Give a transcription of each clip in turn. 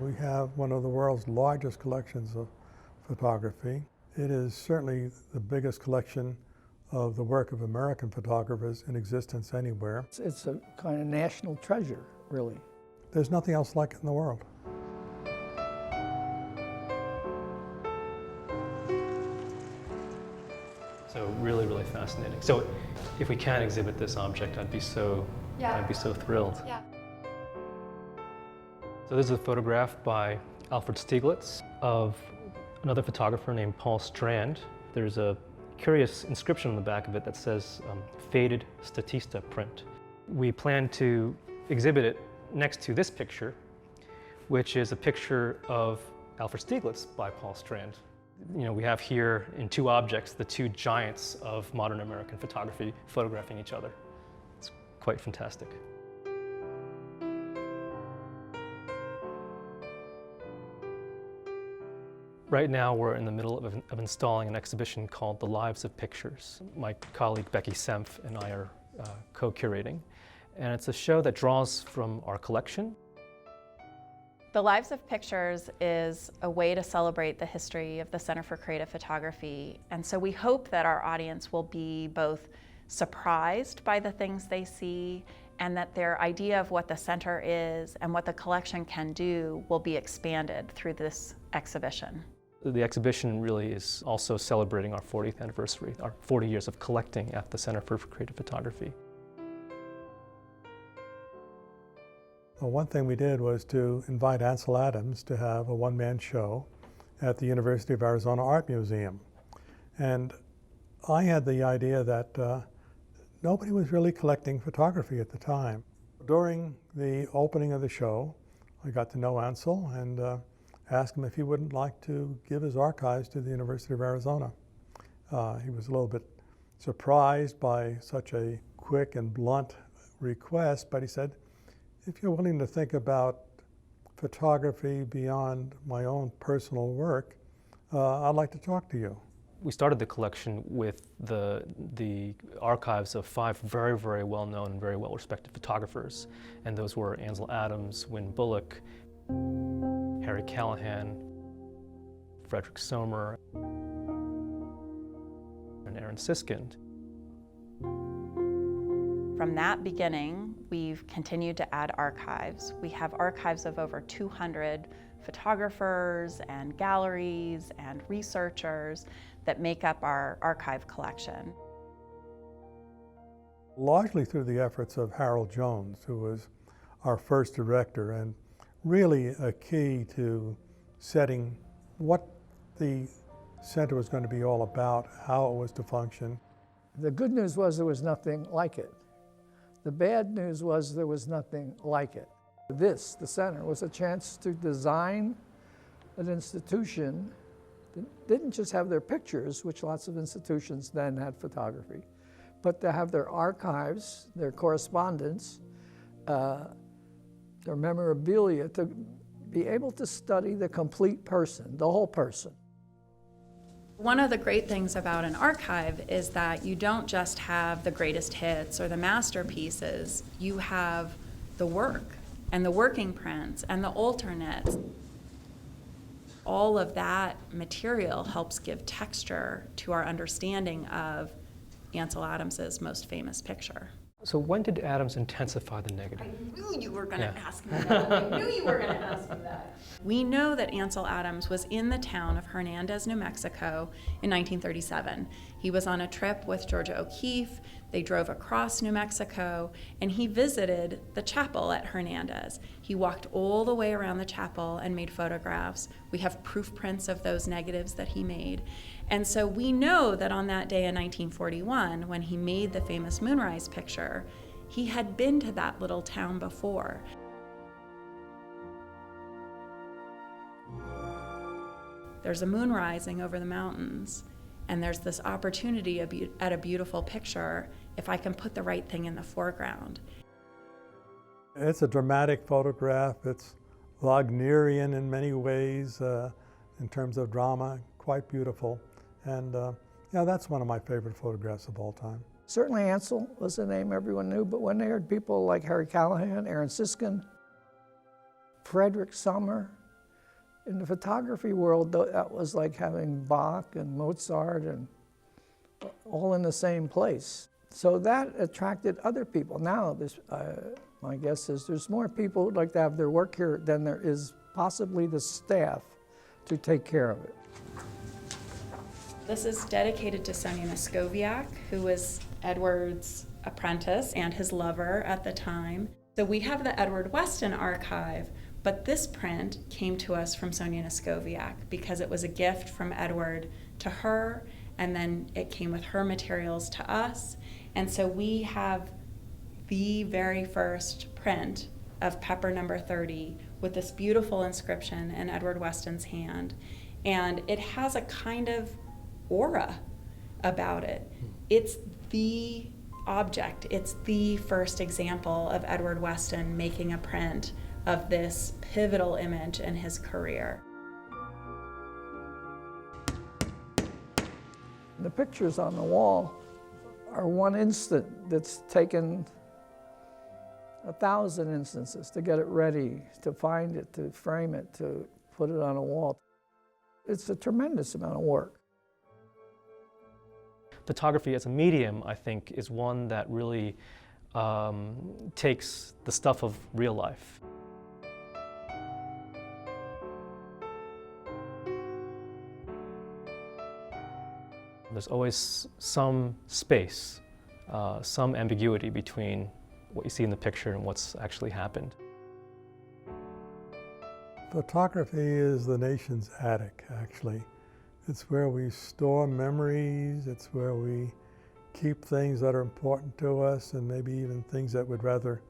We have one of the world's largest collections of photography. It is certainly the biggest collection of the work of American photographers in existence anywhere. It's a kind of national treasure, really. There's nothing else like it in the world. So really, really fascinating. So if we can exhibit this object, I'd be so thrilled. Yeah. So this is a photograph by Alfred Stieglitz of another photographer named Paul Strand. There's a curious inscription on the back of it that says faded statista print. We plan to exhibit it next to this picture, which is a picture of Alfred Stieglitz by Paul Strand. You know, we have here in two objects the two giants of modern American photography photographing each other. It's quite fantastic. Right now we're in the middle of installing an exhibition called The Lives of Pictures. My colleague Becky Senf and I are co-curating, and it's a show that draws from our collection. The Lives of Pictures is a way to celebrate the history of the Center for Creative Photography, and so we hope that our audience will be both surprised by the things they see and that their idea of what the center is and what the collection can do will be expanded through this exhibition. The exhibition really is also celebrating our 40th anniversary, our 40 years of collecting at the Center for Creative Photography. Well, one thing we did was to invite Ansel Adams to have a one-man show at the University of Arizona Art Museum. And I had the idea that nobody was really collecting photography at the time. During the opening of the show, I got to know Ansel and asked him if he wouldn't like to give his archives to the University of Arizona. He was a little bit surprised by such a quick and blunt request, but he said, if you're willing to think about photography beyond my own personal work, I'd like to talk to you. We started the collection with the archives of 5 very, very well-known and very well-respected photographers, and those were Ansel Adams, Wynne Bullock, Harry Callahan, Frederick Sommer, and Aaron Siskind. From that beginning, we've continued to add archives. We have archives of over 200 photographers and galleries and researchers that make up our archive collection. Largely through the efforts of Harold Jones, who was our first director and really a key to setting what the center was going to be all about, how it was to function. The good news was there was nothing like it. The bad news was there was nothing like it. This, the center, was a chance to design an institution that didn't just have their pictures, which lots of institutions then had photography, but to have their archives, their correspondence, their memorabilia, to be able to study the complete person, the whole person. One of the great things about an archive is that you don't just have the greatest hits or the masterpieces, you have the work and the working prints and the alternates. All of that material helps give texture to our understanding of Ansel Adams's most famous picture. So when did Adams intensify the negative? I knew you were going to ask me that. I knew you were going to ask me that. We know that Ansel Adams was in the town of Hernandez, New Mexico in 1937. He was on a trip with Georgia O'Keeffe. They drove across New Mexico, and he visited the chapel at Hernandez. He walked all the way around the chapel and made photographs. We have proof prints of those negatives that he made. And so we know that on that day in 1941, when he made the famous moonrise picture, he had been to that little town before. There's a moon rising over the mountains, and there's this opportunity at a beautiful picture if I can put the right thing in the foreground. It's a dramatic photograph. It's Wagnerian in many ways in terms of drama, quite beautiful. And yeah, that's one of my favorite photographs of all time. Certainly Ansel was a name everyone knew, but when they heard people like Harry Callahan, Aaron Siskind, Frederick Sommer, In the photography world, that was like having Bach and Mozart and all in the same place. So that attracted other people. Now, my guess is there's more people who'd like to have their work here than there is possibly the staff to take care of it. This is dedicated to Sonia Noskowiak, who was Edward's apprentice and his lover at the time. So we have the Edward Weston archive, but this print came to us from Sonia Noskowiak because it was a gift from Edward to her, and then it came with her materials to us. And so we have the very first print of Pepper number 30 with this beautiful inscription in Edward Weston's hand. And it has a kind of aura about it. It's the object, it's the first example of Edward Weston making a print of this pivotal image in his career. The pictures on the wall are one instant that's taken 1,000 instances to get it ready, to find it, to frame it, to put it on a wall. It's a tremendous amount of work. Photography as a medium, I think, is one that really takes the stuff of real life. There's always some space, some ambiguity between what you see in the picture and what's actually happened. Photography is the nation's attic, actually. It's where we store memories, it's where we keep things that are important to us, and maybe even things that we'd rather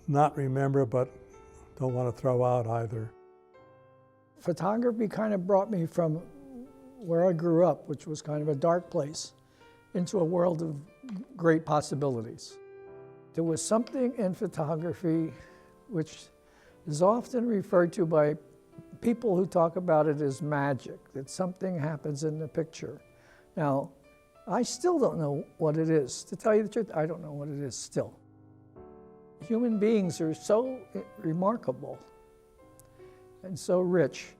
not remember but don't want to throw out either. Photography kind of brought me from where I grew up, which was kind of a dark place, into a world of great possibilities. There was something in photography which is often referred to by people who talk about it as magic, that something happens in the picture. Now, I still don't know what it is. To tell you the truth, I don't know what it is still. Human beings are so remarkable and so rich.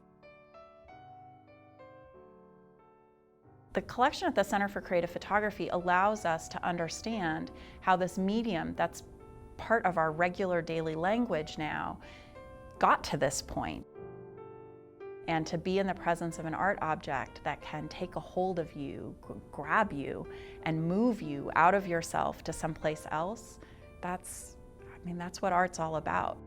The collection at the Center for Creative Photography allows us to understand how this medium that's part of our regular daily language now got to this point. And to be in the presence of an art object that can take a hold of you, grab you, and move you out of yourself to someplace else, that's what art's all about.